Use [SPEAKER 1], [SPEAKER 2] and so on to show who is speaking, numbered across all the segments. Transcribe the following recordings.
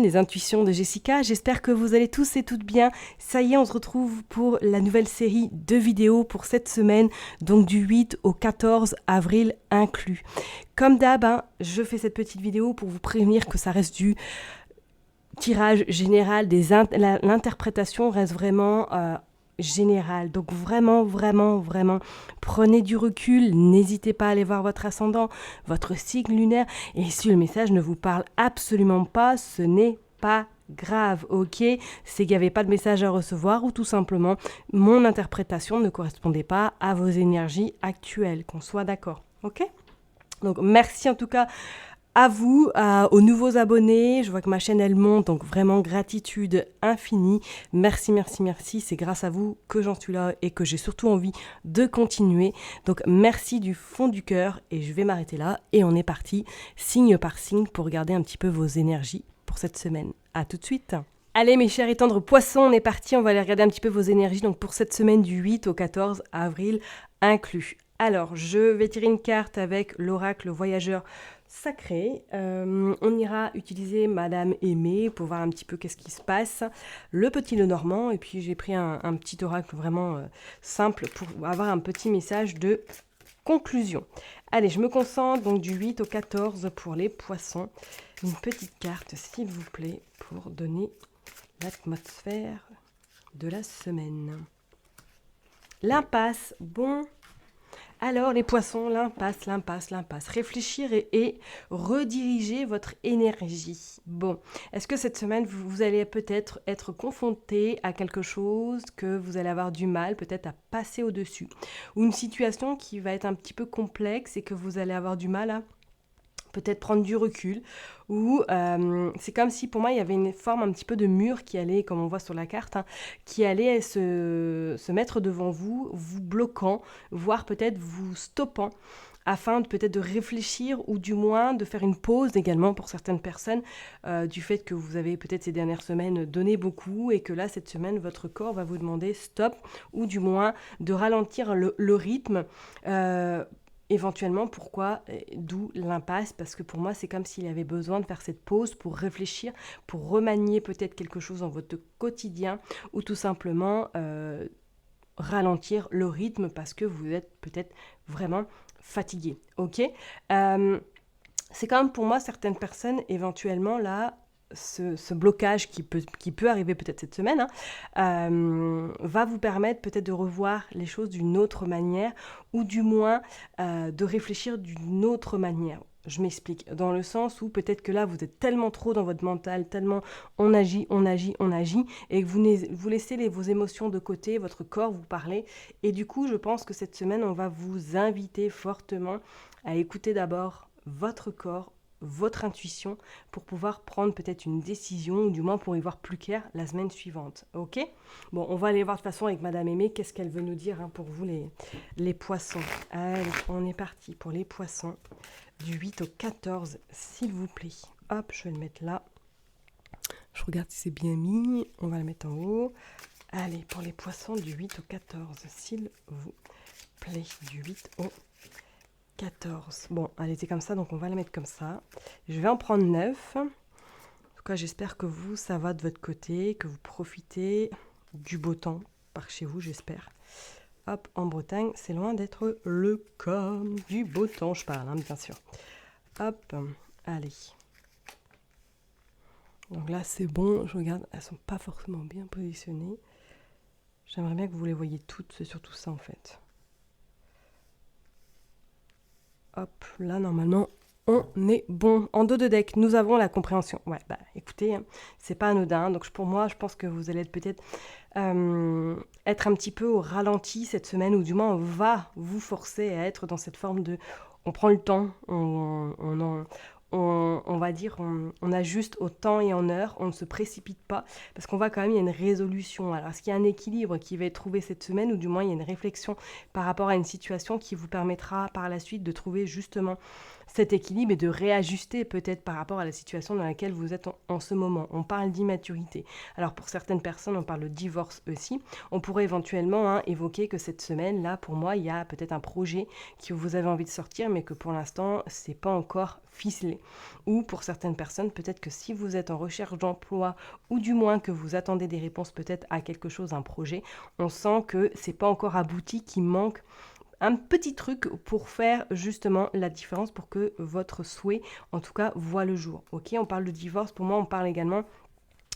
[SPEAKER 1] Les intuitions de Jessica, j'espère que vous allez tous et toutes bien. Ça y est, on se retrouve pour la nouvelle série de vidéos pour cette semaine, donc du 8 au 14 avril inclus. Comme d'hab, je fais cette petite vidéo pour vous prévenir que ça reste du tirage général, l'interprétation reste vraiment générale. Donc vraiment, prenez du recul, n'hésitez pas à aller voir votre ascendant, votre signe lunaire, et si le message ne vous parle absolument pas, ce n'est pas grave, ok? C'est qu'il n'y avait pas de message à recevoir ou tout simplement mon interprétation ne correspondait pas à vos énergies actuelles, qu'on soit d'accord, ok? Donc merci en tout cas à vous, aux nouveaux abonnés. Je vois que ma chaîne elle monte, donc vraiment gratitude infinie. Merci, c'est grâce à vous que j'en suis là et que j'ai surtout envie de continuer. Donc merci du fond du cœur et je vais m'arrêter là et on est parti signe par signe pour regarder un petit peu vos énergies pour cette semaine. À tout de suite. Allez mes chers et tendres poissons, on est parti, on va aller regarder un petit peu vos énergies donc pour cette semaine du 8 au 14 avril inclus. Alors, je vais tirer une carte avec l'oracle voyageur sacré. On ira utiliser Madame Aimée pour voir un petit peu qu'est-ce qui se passe. Le petit Lenormand, et puis j'ai pris un petit oracle vraiment simple pour avoir un petit message de conclusion. Allez, je me concentre donc du 8 au 14 pour les poissons. Une petite carte, s'il vous plaît, pour donner l'atmosphère de la semaine. L'impasse, bon. Alors les poissons, l'impasse. Réfléchir et rediriger votre énergie. Bon, est-ce que cette semaine, vous allez peut-être être confronté à quelque chose que vous allez avoir du mal peut-être à passer au-dessus? Ou une situation qui va être un petit peu complexe et que vous allez avoir du mal à peut-être prendre du recul, ou c'est comme si pour moi il y avait une forme un petit peu de mur qui allait, comme on voit sur la carte, qui allait se mettre devant vous, vous bloquant, voire peut-être vous stoppant, afin de peut-être de réfléchir ou du moins de faire une pause également pour certaines personnes, du fait que vous avez peut-être ces dernières semaines donné beaucoup et que là cette semaine votre corps va vous demander stop, ou du moins de ralentir le rythme. Éventuellement, pourquoi? D'où l'impasse, parce que pour moi, c'est comme s'il avait besoin de faire cette pause pour réfléchir, pour remanier peut-être quelque chose dans votre quotidien, ou tout simplement ralentir le rythme parce que vous êtes peut-être vraiment fatigué, ok? C'est quand même pour moi, certaines personnes, éventuellement, là, ce blocage qui peut arriver peut-être cette semaine, va vous permettre peut-être de revoir les choses d'une autre manière, ou du moins de réfléchir d'une autre manière. Je m'explique, dans le sens où peut-être que là, vous êtes tellement trop dans votre mental, tellement on agit, et que vous laissez vos émotions de côté, votre corps vous parler. Et du coup, je pense que cette semaine, on va vous inviter fortement à écouter d'abord votre corps, votre intuition, pour pouvoir prendre peut-être une décision, ou du moins pour y voir plus clair la semaine suivante. Ok? Bon, on va aller voir de toute façon avec Madame Aimée, qu'est-ce qu'elle veut nous dire pour vous les poissons. Allez, on est parti pour les poissons du 8 au 14, s'il vous plaît. Hop, je vais le mettre là. Je regarde si c'est bien mis. On va le mettre en haut. Allez, pour les poissons du 8 au 14, s'il vous plaît. Du 8 au 14. Bon, elle était comme ça, donc on va la mettre comme ça. Je vais en prendre 9. En tout cas, j'espère que vous, ça va de votre côté, que vous profitez du beau temps par chez vous, j'espère. Hop, en Bretagne, c'est loin d'être le cas. Du beau temps, je parle, bien sûr. Hop, allez. Donc là, c'est bon, je regarde, elles sont pas forcément bien positionnées. J'aimerais bien que vous les voyiez toutes, c'est surtout ça en fait. Hop, là, normalement, on est bon. En dos de deck, nous avons la compréhension. Ouais, bah écoutez, c'est pas anodin. Donc pour moi, je pense que vous allez peut-être être un petit peu au ralenti cette semaine, ou du moins on va vous forcer à être dans cette forme de... On prend le temps, on va dire, on ajuste au temps et en heure, on ne se précipite pas, parce qu'on voit quand même, il y a une résolution. Alors, est-ce qu'il y a un équilibre qui va être trouvé cette semaine, ou du moins, il y a une réflexion par rapport à une situation qui vous permettra par la suite de trouver justement cet équilibre et de réajuster peut-être par rapport à la situation dans laquelle vous êtes en ce moment. On parle d'immaturité. Alors pour certaines personnes, on parle de divorce aussi. On pourrait éventuellement évoquer que cette semaine, là, pour moi, il y a peut-être un projet que vous avez envie de sortir, mais que pour l'instant, c'est pas encore ficelé. Ou pour certaines personnes, peut-être que si vous êtes en recherche d'emploi, ou du moins que vous attendez des réponses peut-être à quelque chose, un projet, on sent que c'est pas encore abouti, qu'il manque un petit truc pour faire justement la différence pour que votre souhait, en tout cas, voit le jour. Ok, on parle de divorce, pour moi, on parle également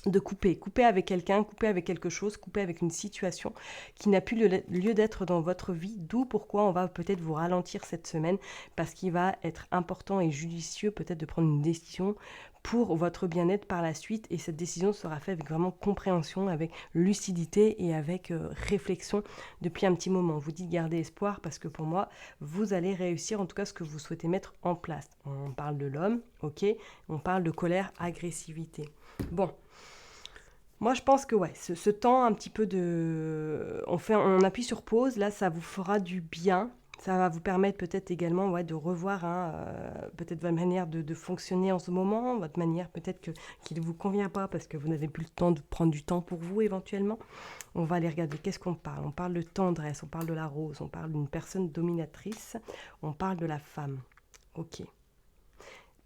[SPEAKER 1] de couper avec quelqu'un, couper avec quelque chose, couper avec une situation qui n'a plus lieu d'être dans votre vie, d'où pourquoi on va peut-être vous ralentir cette semaine, parce qu'il va être important et judicieux peut-être de prendre une décision pour votre bien-être par la suite, et cette décision sera faite avec vraiment compréhension, avec lucidité et avec réflexion depuis un petit moment. Vous dites garder espoir parce que pour moi, vous allez réussir en tout cas ce que vous souhaitez mettre en place. On parle de l'homme, ok, on parle de colère, agressivité. Bon, moi, je pense que ouais, ce temps un petit peu de... On appuie sur pause, là, ça vous fera du bien. Ça va vous permettre peut-être également de revoir peut-être votre manière de fonctionner en ce moment, votre manière peut-être qui ne vous convient pas parce que vous n'avez plus le temps de prendre du temps pour vous éventuellement. On va aller regarder qu'est-ce qu'on parle. On parle de tendresse, on parle de la rose, on parle d'une personne dominatrice, on parle de la femme. Ok.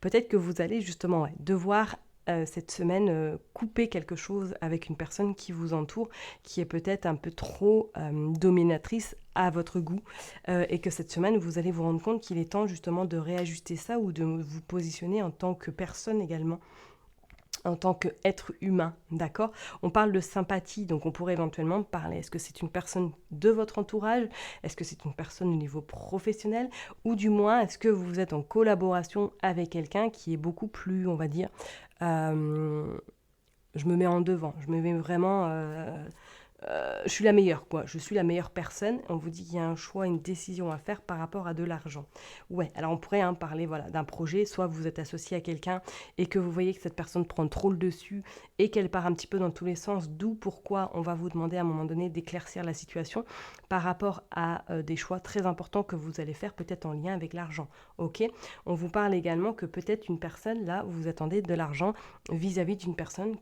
[SPEAKER 1] Peut-être que vous allez justement devoir cette semaine couper quelque chose avec une personne qui vous entoure, qui est peut-être un peu trop dominatrice à votre goût, et que cette semaine, vous allez vous rendre compte qu'il est temps justement de réajuster ça ou de vous positionner en tant que personne également, en tant qu'être humain, d'accord? On parle de sympathie, donc on pourrait éventuellement parler, est-ce que c'est une personne de votre entourage? Est-ce que c'est une personne au niveau professionnel? Ou du moins, est-ce que vous êtes en collaboration avec quelqu'un qui est beaucoup plus, on va dire, je me mets en devant, je me mets vraiment... je suis la meilleure, quoi. Je suis la meilleure personne. On vous dit qu'il y a un choix, une décision à faire par rapport à de l'argent. Ouais, alors on pourrait parler d'un projet. Soit vous êtes associé à quelqu'un et que vous voyez que cette personne prend trop le dessus et qu'elle part un petit peu dans tous les sens, d'où pourquoi on va vous demander à un moment donné d'éclaircir la situation par rapport à des choix très importants que vous allez faire, peut-être en lien avec l'argent. Ok. On vous parle également que peut-être une personne, là, vous attendez de l'argent vis-à-vis d'une personne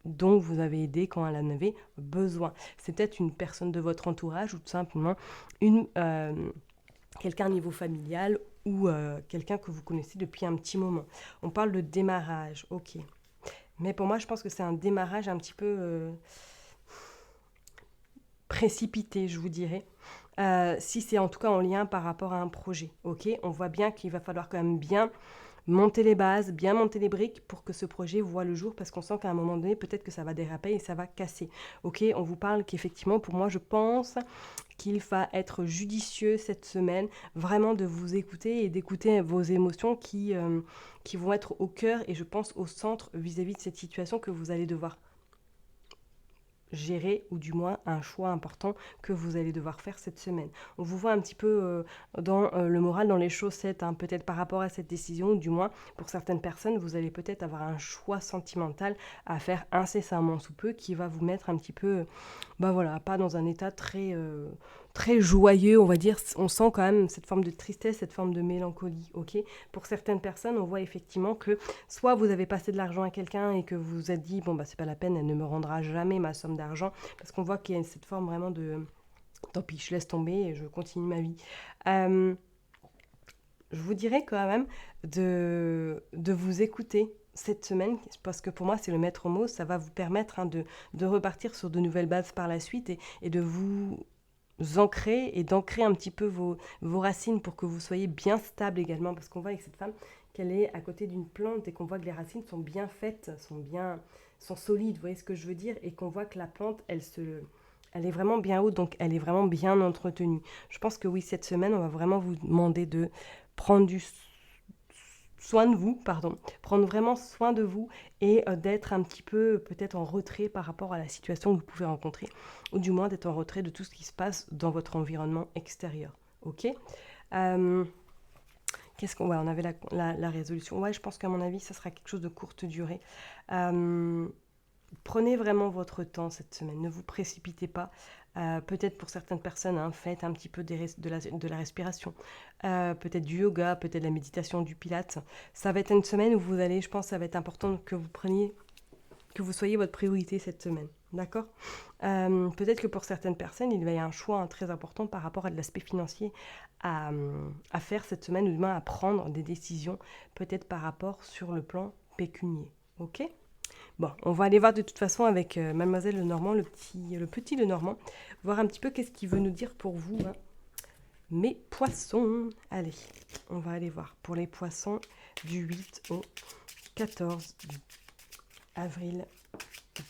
[SPEAKER 1] dont vous avez aidé quand elle en avait besoin. C'est peut-être une personne de votre entourage ou tout simplement quelqu'un au niveau familial ou quelqu'un que vous connaissez depuis un petit moment. On parle de démarrage, ok. Mais pour moi, je pense que c'est un démarrage un petit peu précipité, je vous dirais. Si c'est en tout cas en lien par rapport à un projet, ok. On voit bien qu'il va falloir quand même bien monter les bases, bien monter les briques pour que ce projet voit le jour, parce qu'on sent qu'à un moment donné, peut-être que ça va déraper et ça va casser. Ok, on vous parle qu'effectivement, pour moi, je pense qu'il va être judicieux cette semaine, vraiment de vous écouter et d'écouter vos émotions qui vont être au cœur et je pense au centre vis-à-vis de cette situation que vous allez devoir gérer, ou du moins un choix important que vous allez devoir faire cette semaine. On vous voit un petit peu dans le moral, dans les chaussettes, peut-être par rapport à cette décision, ou du moins pour certaines personnes, vous allez peut-être avoir un choix sentimental à faire incessamment sous peu qui va vous mettre un petit peu, pas dans un état très joyeux, on va dire. On sent quand même cette forme de tristesse, cette forme de mélancolie, ok. Pour certaines personnes, on voit effectivement que soit vous avez passé de l'argent à quelqu'un et que vous vous êtes dit, c'est pas la peine, elle ne me rendra jamais ma somme d'argent, parce qu'on voit qu'il y a cette forme vraiment de, tant pis, je laisse tomber et je continue ma vie. Je vous dirais quand même de vous écouter cette semaine, parce que pour moi c'est le maître mot, ça va vous permettre de repartir sur de nouvelles bases par la suite et de vous ancrer et d'ancrer un petit peu vos racines pour que vous soyez bien stable également, parce qu'on voit avec cette femme qu'elle est à côté d'une plante et qu'on voit que les racines sont bien faites, sont solides, vous voyez ce que je veux dire, et qu'on voit que la plante, elle est vraiment bien haute, donc elle est vraiment bien entretenue. Je pense que oui, cette semaine, on va vraiment vous demander de prendre prendre vraiment soin de vous et d'être un petit peu peut-être en retrait par rapport à la situation que vous pouvez rencontrer, ou du moins d'être en retrait de tout ce qui se passe dans votre environnement extérieur. Ok. Qu'est-ce qu'on... Ouais, on avait la résolution. Ouais, je pense qu'à mon avis, ça sera quelque chose de courte durée. Prenez vraiment votre temps cette semaine, ne vous précipitez pas. Peut-être pour certaines personnes, hein, faites un petit peu de la respiration, peut-être du yoga, peut-être de la méditation, du pilates. Ça va être une semaine où vous allez, je pense, ça va être important que que vous soyez votre priorité cette semaine. D'accord. Peut-être que pour certaines personnes, il va y avoir un choix très important par rapport à de l'aspect financier à faire cette semaine, ou du moins à prendre des décisions, peut-être par rapport sur le plan pécunier. Ok. Bon, on va aller voir de toute façon avec Mademoiselle Lenormand, le petit Lenormand, voir un petit peu qu'est-ce qu'il veut nous dire pour vous, hein. Mes poissons. Allez, on va aller voir pour les poissons du 8 au 14 avril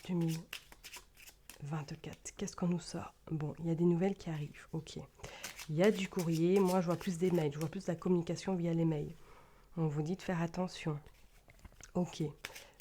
[SPEAKER 1] 2024. Qu'est-ce qu'on nous sort? Bon, il y a des nouvelles qui arrivent, ok. Il y a du courrier, moi je vois plus des mails, je vois plus de la communication via les mails. On vous dit de faire attention. Ok,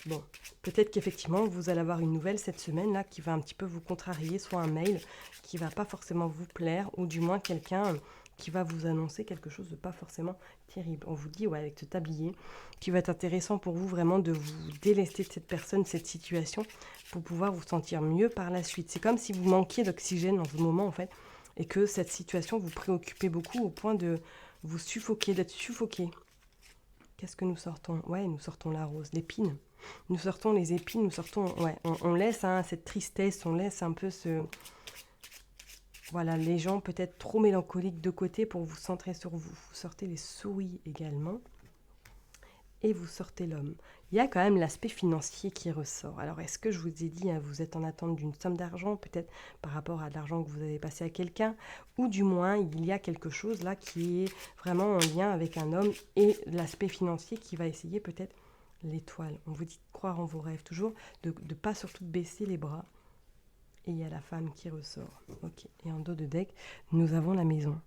[SPEAKER 1] bon, peut-être qu'effectivement vous allez avoir une nouvelle cette semaine là qui va un petit peu vous contrarier, soit un mail qui va pas forcément vous plaire, ou du moins quelqu'un qui va vous annoncer quelque chose de pas forcément terrible. On vous dit, ouais, avec ce tablier, qui va être intéressant pour vous vraiment de vous délester de cette personne, de cette situation, pour pouvoir vous sentir mieux par la suite. C'est comme si vous manquiez d'oxygène dans ce moment en fait, et que cette situation vous préoccupait beaucoup au point de vous suffoquer, d'être suffoqué. Qu'est-ce que nous sortons? Ouais, nous sortons la rose, l'épine. Nous sortons les épines, nous sortons... Ouais, on laisse cette tristesse, on laisse un peu ce... Voilà, les gens peut-être trop mélancoliques de côté pour vous centrer sur vous. Vous sortez les souris également. Et vous sortez l'homme. Il y a quand même l'aspect financier qui ressort. Alors, est-ce que je vous ai dit, hein, vous êtes en attente d'une somme d'argent, peut-être par rapport à l'argent que vous avez passé à quelqu'un, ou du moins, il y a quelque chose là qui est vraiment en lien avec un homme et l'aspect financier qui va essayer peut-être l'étoile. On vous dit de croire en vos rêves, toujours, de ne pas surtout baisser les bras. Et il y a la femme qui ressort. Ok. Et en dos de deck, nous avons la maison.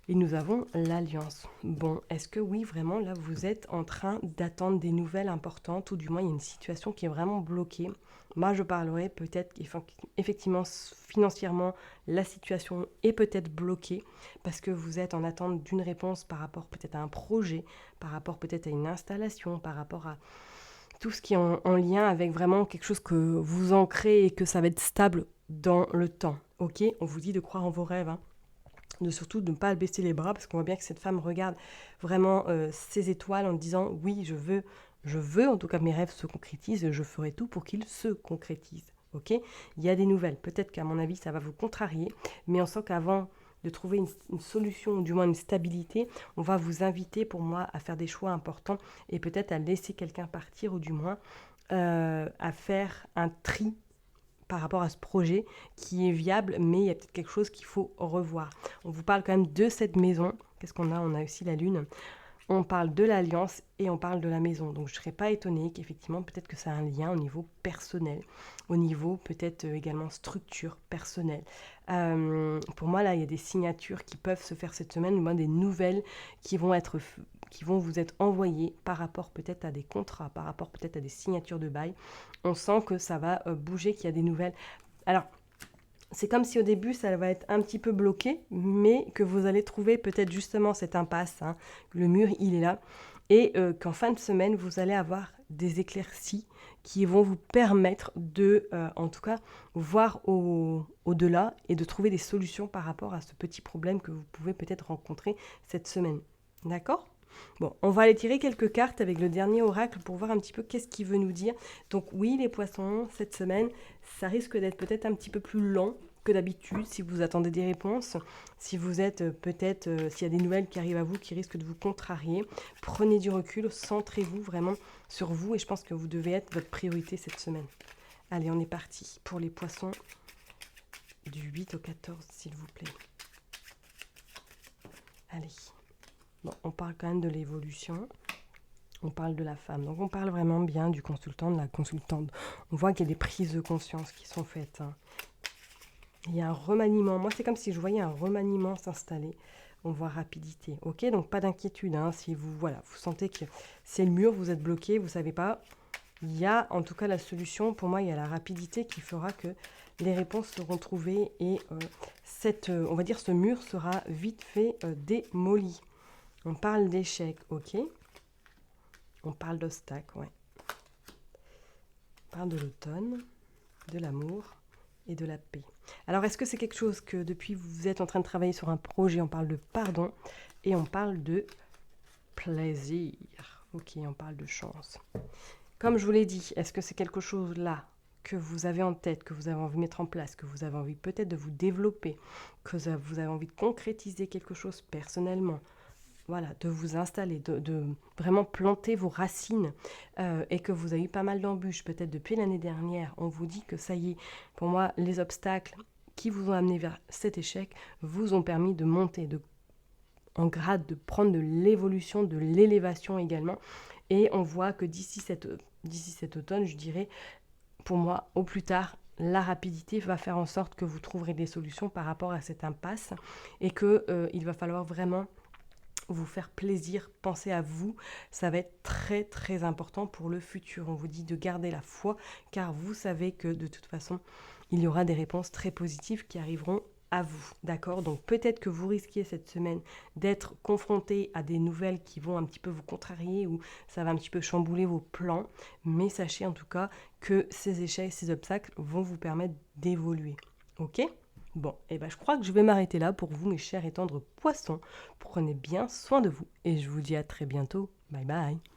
[SPEAKER 1] Et nous avons l'alliance. Bon, est-ce que oui, vraiment, là, vous êtes en train d'attendre des nouvelles importantes, ou du moins, il y a une situation qui est vraiment bloquée? Moi, je parlerai peut-être qu'effectivement, financièrement, la situation est peut-être bloquée, parce que vous êtes en attente d'une réponse par rapport peut-être à un projet, par rapport peut-être à une installation, par rapport à tout ce qui est en lien avec vraiment quelque chose que vous ancrez et que ça va être stable dans le temps. Ok, on vous dit de croire en vos rêves, hein, de surtout de ne pas baisser les bras, parce qu'on voit bien que cette femme regarde vraiment ses étoiles en disant oui, je veux en tout cas mes rêves se concrétisent, et je ferai tout pour qu'ils se concrétisent. Ok, il y a des nouvelles. Peut-être qu'à mon avis ça va vous contrarier, mais on sent qu'avant de trouver une solution, ou du moins une stabilité, on va vous inviter pour moi à faire des choix importants, et peut-être à laisser quelqu'un partir, ou du moins à faire un tri par rapport à ce projet qui est viable, mais il y a peut-être quelque chose qu'il faut revoir. On vous parle quand même de cette maison. Qu'est-ce qu'on a? On a aussi la lune. On parle de l'alliance et on parle de la maison. Donc je ne serais pas étonnée qu'effectivement, peut-être que ça a un lien au niveau personnel, au niveau peut-être également structure personnelle. Pour moi, là, il y a des signatures qui peuvent se faire cette semaine, ou bien des nouvelles qui vont vous être envoyées par rapport peut-être à des contrats, par rapport peut-être à des signatures de bail. On sent que ça va bouger, qu'il y a des nouvelles. Alors, c'est comme si au début, ça va être un petit peu bloqué, mais que vous allez trouver peut-être justement cette impasse, hein, le mur, il est là, et qu'en fin de semaine, vous allez avoir des éclaircies qui vont vous permettre de, en tout cas, voir au-delà et de trouver des solutions par rapport à ce petit problème que vous pouvez peut-être rencontrer cette semaine. D'accord ? Bon, on va aller tirer quelques cartes avec le dernier oracle pour voir un petit peu qu'est-ce qu'il veut nous dire. Donc oui, les poissons, cette semaine, ça risque d'être peut-être un petit peu plus lent que d'habitude si vous attendez des réponses, si vous êtes peut-être, s'il y a des nouvelles qui arrivent à vous qui risquent de vous contrarier. Prenez du recul, centrez-vous vraiment sur vous, et je pense que vous devez être votre priorité cette semaine. Allez, on est parti pour les poissons du 8 au 14, s'il vous plaît. Allez. Bon, on parle quand même de l'évolution, on parle de la femme, donc on parle vraiment bien du consultant, de la consultante. On voit qu'il y a des prises de conscience qui sont faites, hein. Il y a un remaniement, moi c'est comme si je voyais un remaniement s'installer. On voit rapidité, ok, donc pas d'inquiétude, hein, si vous sentez que c'est le mur, vous êtes bloqué, vous ne savez pas. Il y a en tout cas la solution, pour moi il y a la rapidité qui fera que les réponses seront trouvées, et on va dire ce mur sera vite fait démoli. On parle d'échec, ok. On parle d'obstacle, ouais. On parle de l'automne, de l'amour et de la paix. Alors, est-ce que c'est quelque chose que depuis vous êtes en train de travailler sur un projet, on parle de pardon et on parle de plaisir. Ok, on parle de chance. Comme je vous l'ai dit, est-ce que c'est quelque chose là que vous avez en tête, que vous avez envie de mettre en place, que vous avez envie peut-être de vous développer, que vous avez envie de concrétiser quelque chose personnellement, voilà, de vous installer, de vraiment planter vos racines et que vous avez eu pas mal d'embûches, peut-être depuis l'année dernière, on vous dit que ça y est, pour moi, les obstacles qui vous ont amené vers cet échec vous ont permis de monter en grade, de prendre de l'évolution, de l'élévation également. Et on voit que d'ici cet automne, je dirais, pour moi, au plus tard, la rapidité va faire en sorte que vous trouverez des solutions par rapport à cette impasse et qu'il va falloir vraiment vous faire plaisir, penser à vous, ça va être très très important pour le futur. On vous dit de garder la foi car vous savez que de toute façon, il y aura des réponses très positives qui arriveront à vous, d'accord? Donc peut-être que vous risquez cette semaine d'être confronté à des nouvelles qui vont un petit peu vous contrarier ou ça va un petit peu chambouler vos plans, mais sachez en tout cas que ces échecs, ces obstacles vont vous permettre d'évoluer, ok? Bon, et ben je crois que je vais m'arrêter là pour vous, mes chers et tendres poissons. Prenez bien soin de vous et je vous dis à très bientôt. Bye bye.